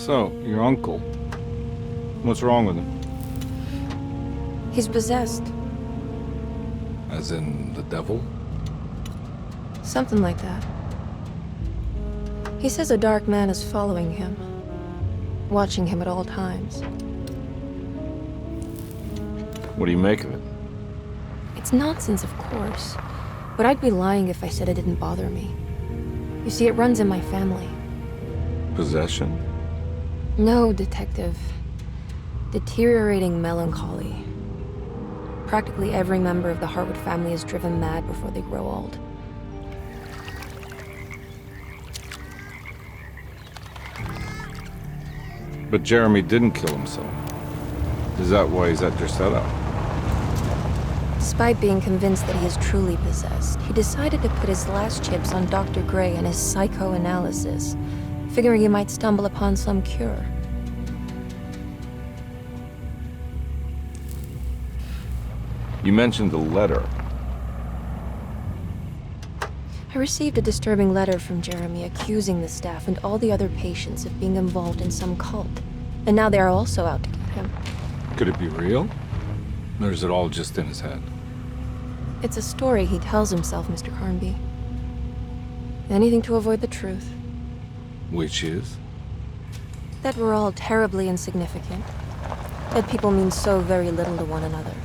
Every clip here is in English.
So, your uncle. What's wrong with him? He's possessed. As in the devil? Something like that. He says a dark man is following him, watching him at all times. What do you make of it? It's nonsense, of course, but I'd be lying if I said it didn't bother me. You see, it runs in my family. Possession? No, Detective. Deteriorating melancholy. Practically every member of the Hartwood family is driven mad before they grow old. But Jeremy didn't kill himself. Is that why he's at your setup? Despite being convinced that he is truly possessed, he decided to put his last chips on Dr. Gray and his psychoanalysis, figuring he might stumble upon some cure. You mentioned the letter. I received a disturbing letter from Jeremy accusing the staff and all the other patients of being involved in some cult. And now they are also out to get him. Could it be real? Or is it all just in his head? It's a story he tells himself, Mr. Carnby. Anything to avoid the truth. Which is? That we're all terribly insignificant. That people mean so very little to one another.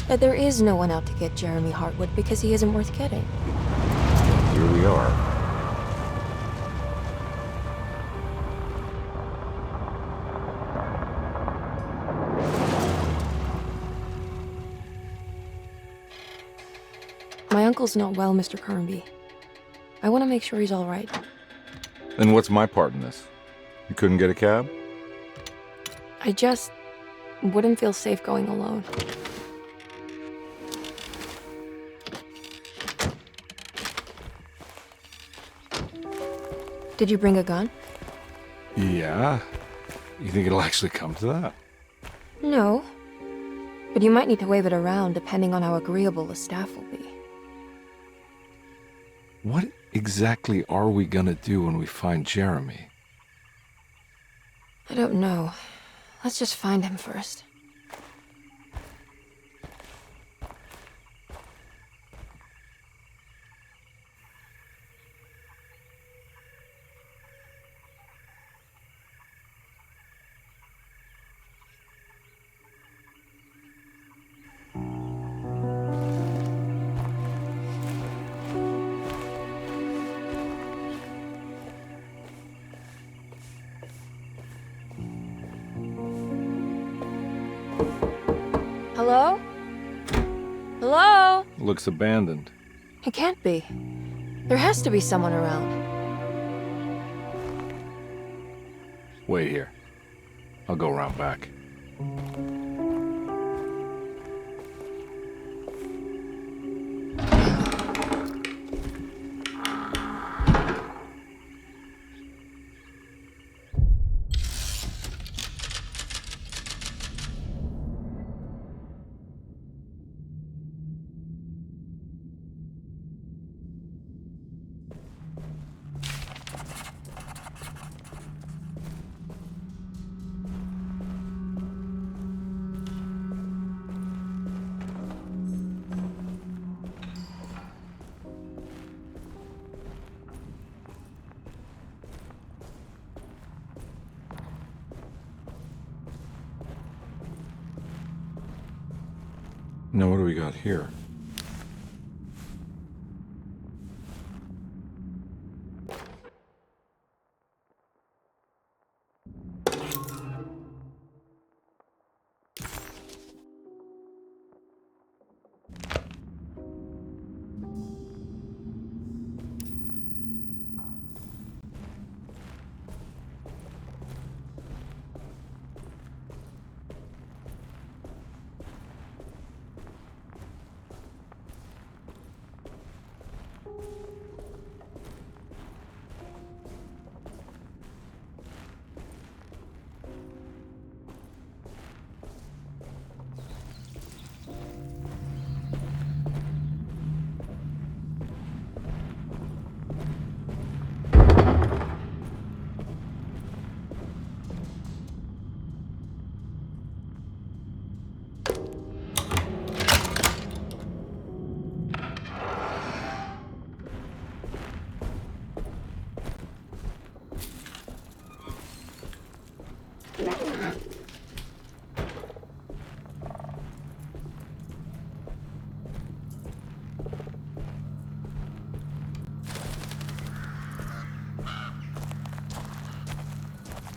That there is no one out to get Jeremy Hartwood because he isn't worth getting. Here we are. My uncle's not well, Mr. Carnby. I want to make sure he's all right. Then what's my part in this? You couldn't get a cab? I just wouldn't feel safe going alone. Did you bring a gun? Yeah. You think it'll actually come to that? No. But you might need to wave it around depending on how agreeable the staff will be. What exactly are we gonna do when we find Jeremy? I don't know. Let's just find him first. Hello? Hello? Looks abandoned. It can't be. There has to be someone around. Wait here. I'll go around back. Now what do we got here?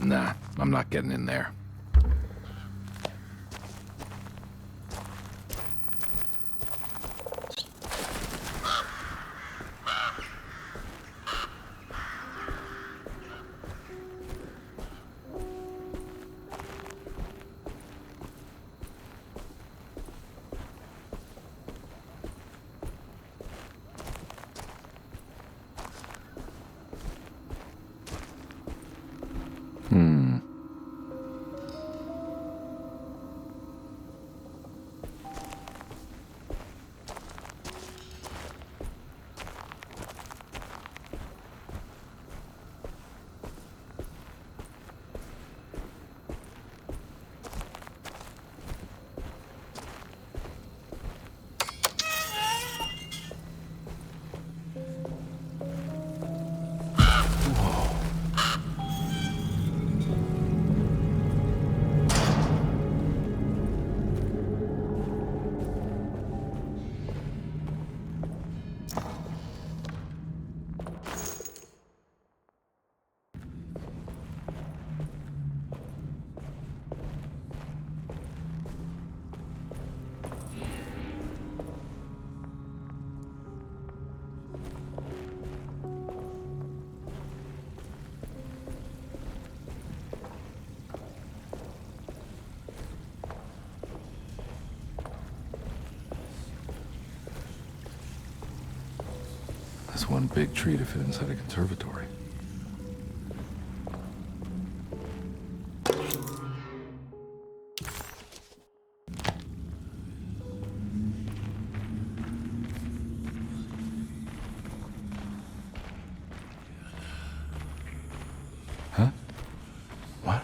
Nah, I'm not getting in there. That's one big tree to fit inside a conservatory. Huh? What?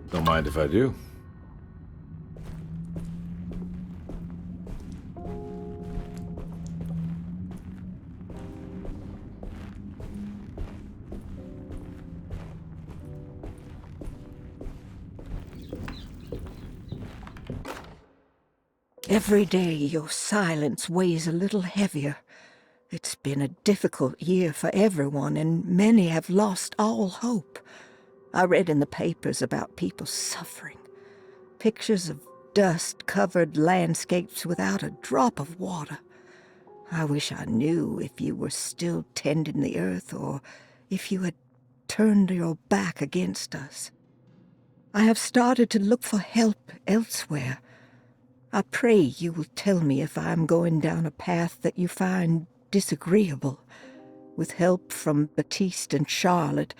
Don't mind if I do. Every day your silence weighs a little heavier. It's been a difficult year for everyone, and many have lost all hope. I read in the papers about people suffering. Pictures of dust-covered landscapes without a drop of water. I wish I knew if you were still tending the earth or if you had turned your back against us. I have started to look for help elsewhere. I pray you will tell me if I am going down a path that you find disagreeable. With help from Baptiste and Charlotte,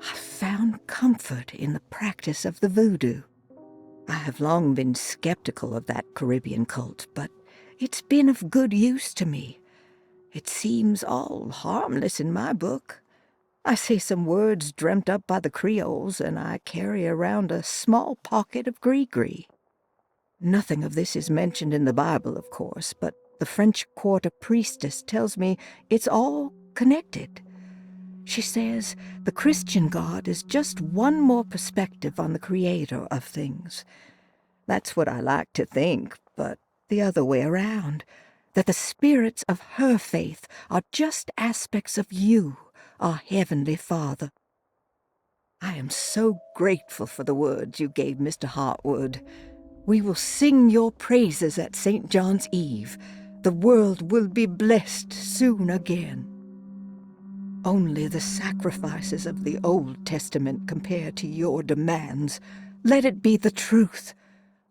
I found comfort in the practice of the voodoo. I have long been skeptical of that Caribbean cult, but it's been of good use to me. It seems all harmless in my book. I say some words dreamt up by the Creoles, and I carry around a small pocket of gree-gree. Nothing of this is mentioned in the Bible, of course, but the French Quarter priestess tells me it's all connected. She says the Christian God is just one more perspective on the creator of things. That's what I like to think, but the other way around, that the spirits of her faith are just aspects of you, our Heavenly Father. I am so grateful for the words you gave Mr. Hartwood. We will sing your praises at St. John's Eve. The world will be blessed soon again. Only the sacrifices of the Old Testament compare to your demands. Let it be the truth.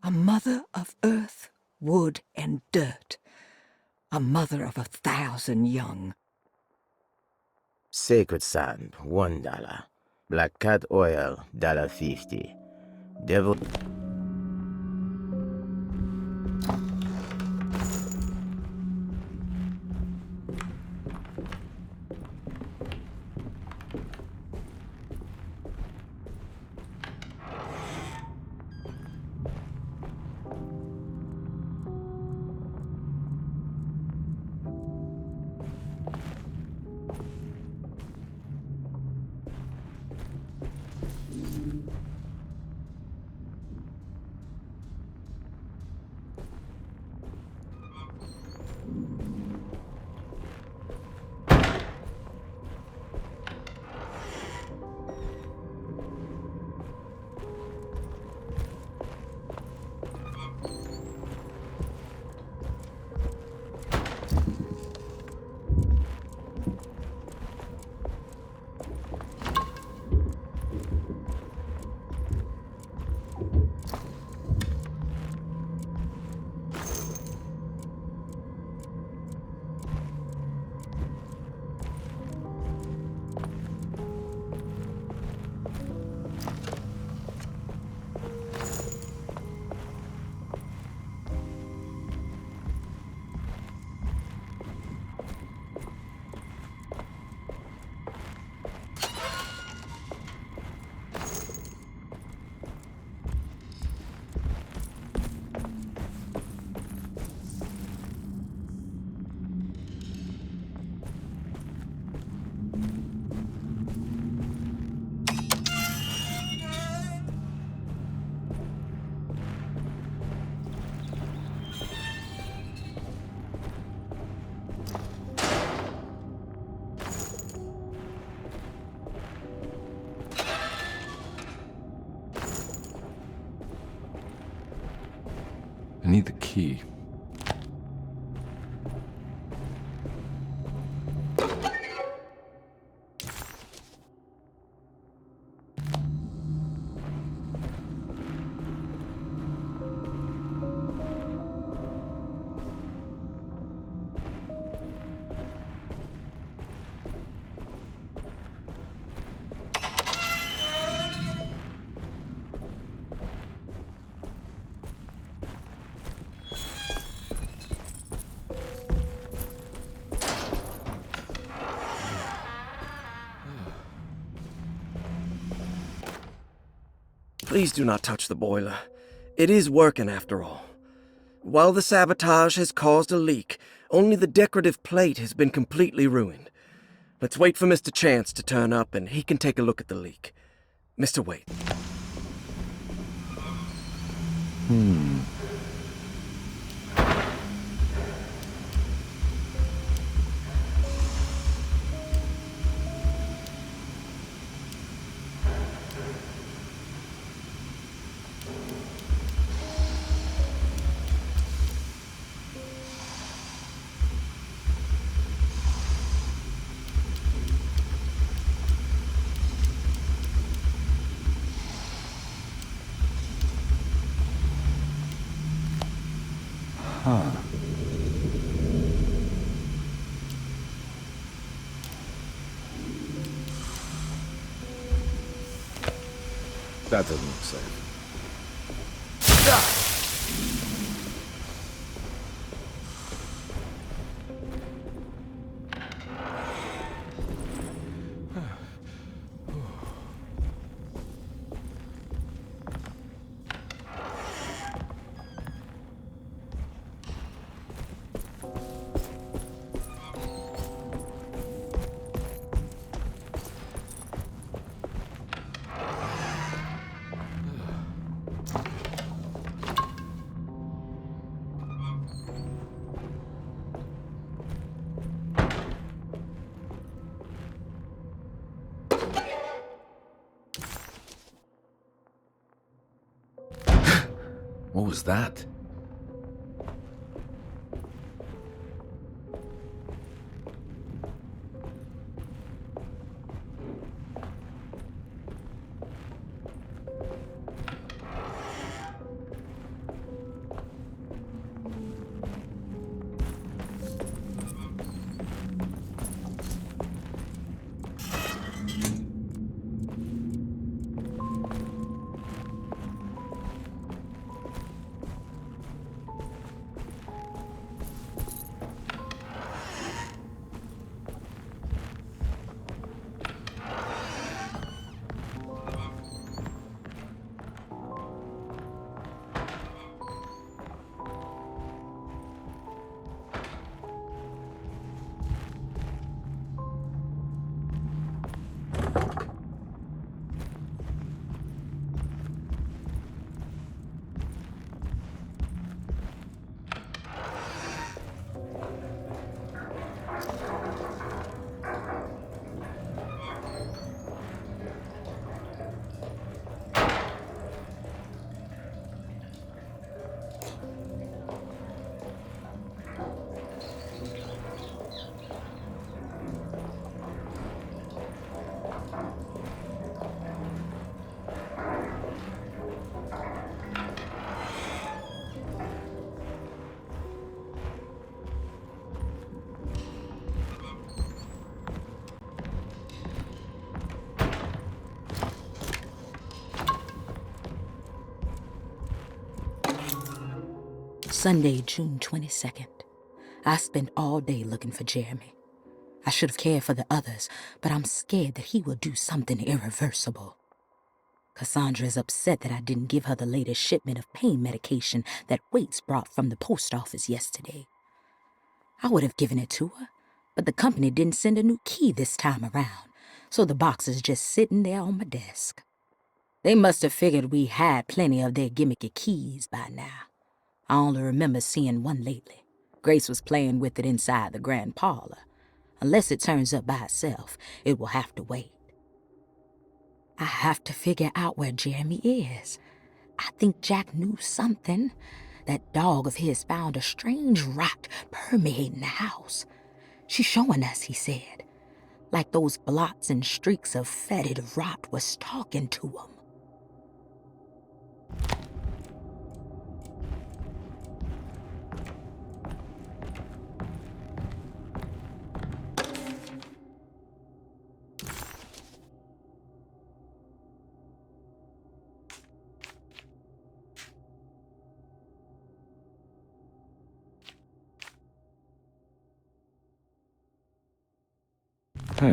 A mother of earth, wood, and dirt. A mother of 1,000 young. Sacred sand, $1. Black cat oil, $1.50. Devil... I need the key. Please do not touch the boiler. It is working after all. While the sabotage has caused a leak, only the decorative plate has been completely ruined. Let's wait for Mr. Chance to turn up and he can take a look at the leak. Mr. Wade. Huh. That doesn't look safe. What was that? Sunday, June 22nd. I spent all day looking for Jeremy. I should have cared for the others, but I'm scared that he will do something irreversible. Cassandra is upset that I didn't give her the latest shipment of pain medication that Waits brought from the post office yesterday. I would have given it to her, but the company didn't send a new key this time around, so the box is just sitting there on my desk. They must have figured we had plenty of their gimmicky keys by now. I only remember seeing one lately. Grace was playing with it inside the grand parlor. Unless it turns up by itself, it will have to wait. I have to figure out where Jeremy is. I think Jack knew something. That dog of his found a strange rot permeating the house. She's showing us, he said. Like those blots and streaks of fetid rot was talking to him. Hey.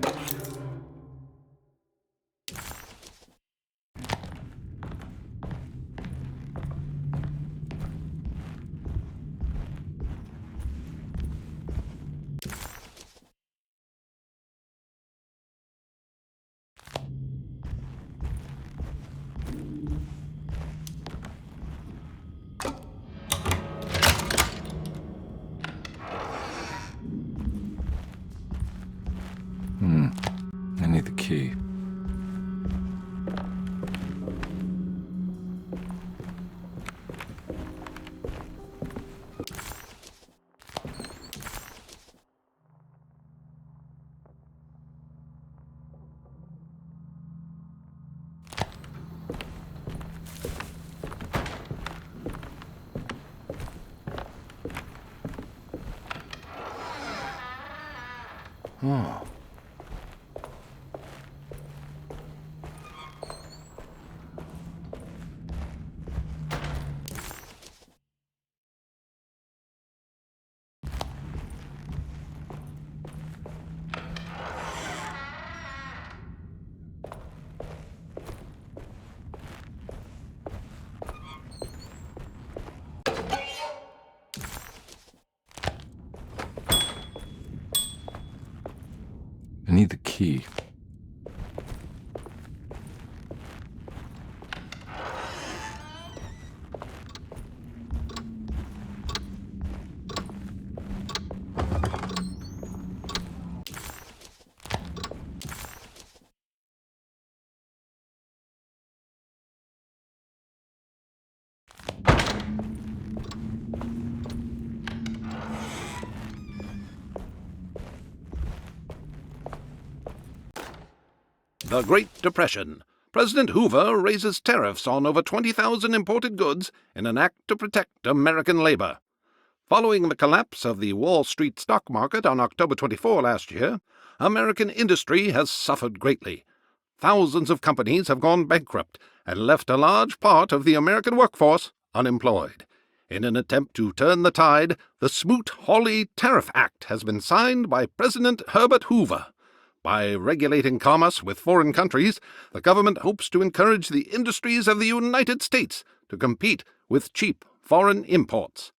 I need the key. Oh. I need the key. The Great Depression. President Hoover raises tariffs on over 20,000 imported goods in an act to protect American labor. Following the collapse of the Wall Street stock market on October 24 last year, American industry has suffered greatly. Thousands of companies have gone bankrupt and left a large part of the American workforce unemployed. In an attempt to turn the tide, the Smoot-Hawley Tariff Act has been signed by President Herbert Hoover. By regulating commerce with foreign countries, the government hopes to encourage the industries of the United States to compete with cheap foreign imports.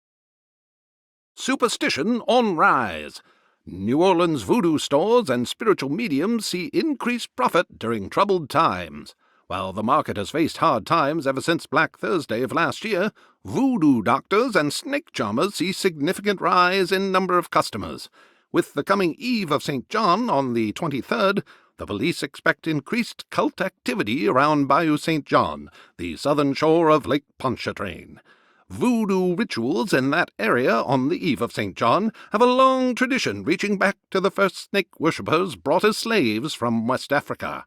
Superstition on rise. New Orleans voodoo stores and spiritual mediums see increased profit during troubled times. While the market has faced hard times ever since Black Thursday of last year, voodoo doctors and snake charmers see significant rise in number of customers. With the coming Eve of St. John on the 23rd, the police expect increased cult activity around Bayou St. John, the southern shore of Lake Pontchartrain. Voodoo rituals in that area on the Eve of St. John have a long tradition reaching back to the first snake worshippers brought as slaves from West Africa.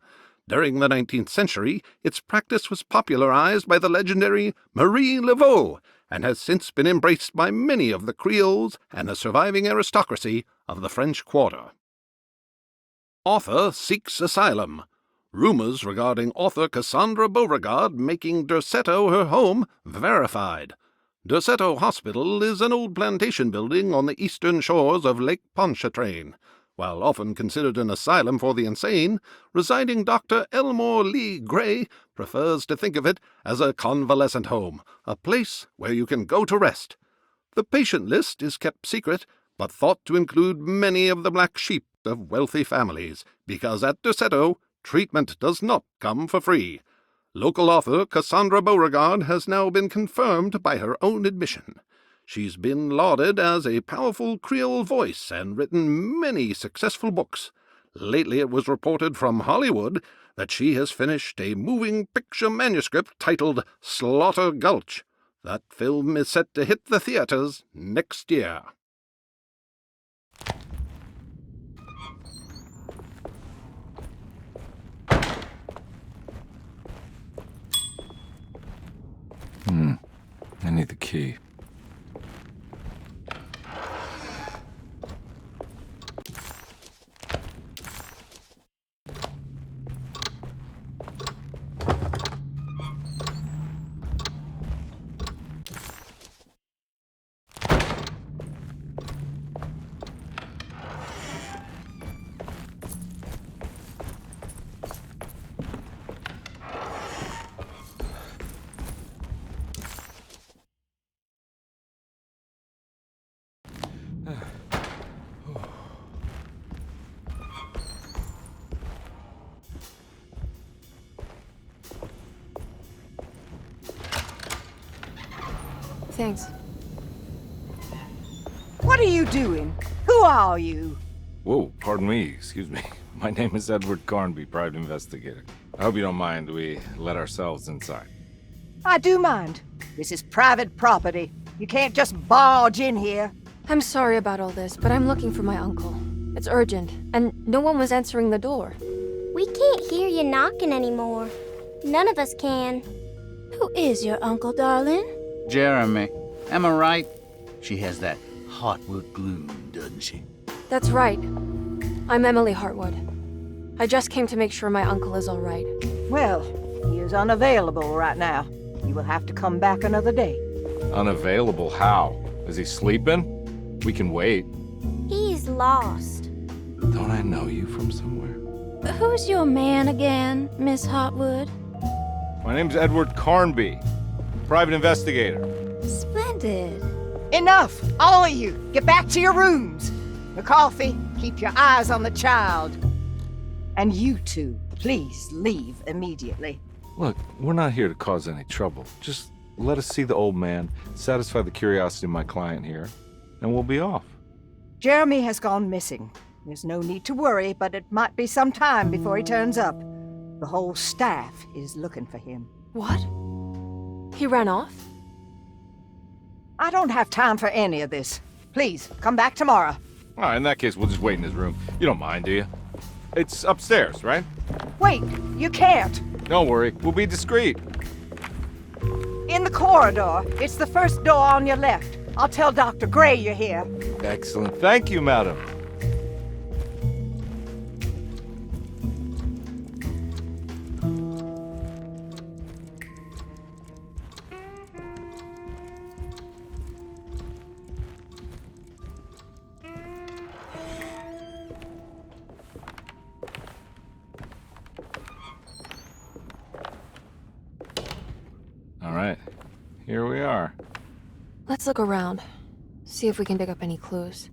During the 19th century, its practice was popularized by the legendary Marie Laveau, and has since been embraced by many of the Creoles and the surviving aristocracy of the French Quarter. Author seeks asylum. Rumors regarding author Cassandra Beauregard making Derceto her home verified. Dorsetto Hospital is an old plantation building on the eastern shores of Lake Pontchartrain. While often considered an asylum for the insane, residing Dr. Elmore Lee Gray prefers to think of it as a convalescent home, a place where you can go to rest. The patient list is kept secret, but thought to include many of the black sheep of wealthy families, because at Dorsetto, treatment does not come for free. Local author Cassandra Beauregard has now been confirmed by her own admission. She's been lauded as a powerful Creole voice and written many successful books. Lately it was reported from Hollywood that she has finished a moving picture manuscript titled Slaughter Gulch. That film is set to hit the theaters next year. I need the key. Thanks. What are you doing? Who are you? Whoa, pardon me, excuse me. My name is Edward Carnby, private investigator. I hope you don't mind we let ourselves inside. I do mind. This is private property. You can't just barge in here. I'm sorry about all this, but I'm looking for my uncle. It's urgent, and no one was answering the door. We can't hear you knocking anymore. None of us can. Who is your uncle, darling? Jeremy. Am I right? She has that Hartwood gloom, doesn't she? That's right. I'm Emily Hartwood. I just came to make sure my uncle is all right. Well, he is unavailable right now. You will have to come back another day. Unavailable how? Is he sleeping? We can wait. He's lost. Don't I know you from somewhere? Who's your man again, Miss Hartwood? My name's Edward Carnby, private investigator. Splendid. Enough! All of you! Get back to your rooms! McCarthy, keep your eyes on the child. And you two, please leave immediately. Look, we're not here to cause any trouble. Just let us see the old man, satisfy the curiosity of my client here, and we'll be off. Jeremy has gone missing. There's no need to worry, but it might be some time before he turns up. The whole staff is looking for him. What? He ran off? I don't have time for any of this. Please, come back tomorrow. All right, in that case, we'll just wait in his room. You don't mind, do you? It's upstairs, right? Wait, you can't. Don't worry, we'll be discreet. In the corridor. It's the first door on your left. I'll tell Dr. Gray you're here. Excellent. Thank you, madam. All right, here we are. Let's look around. See if we can dig up any clues.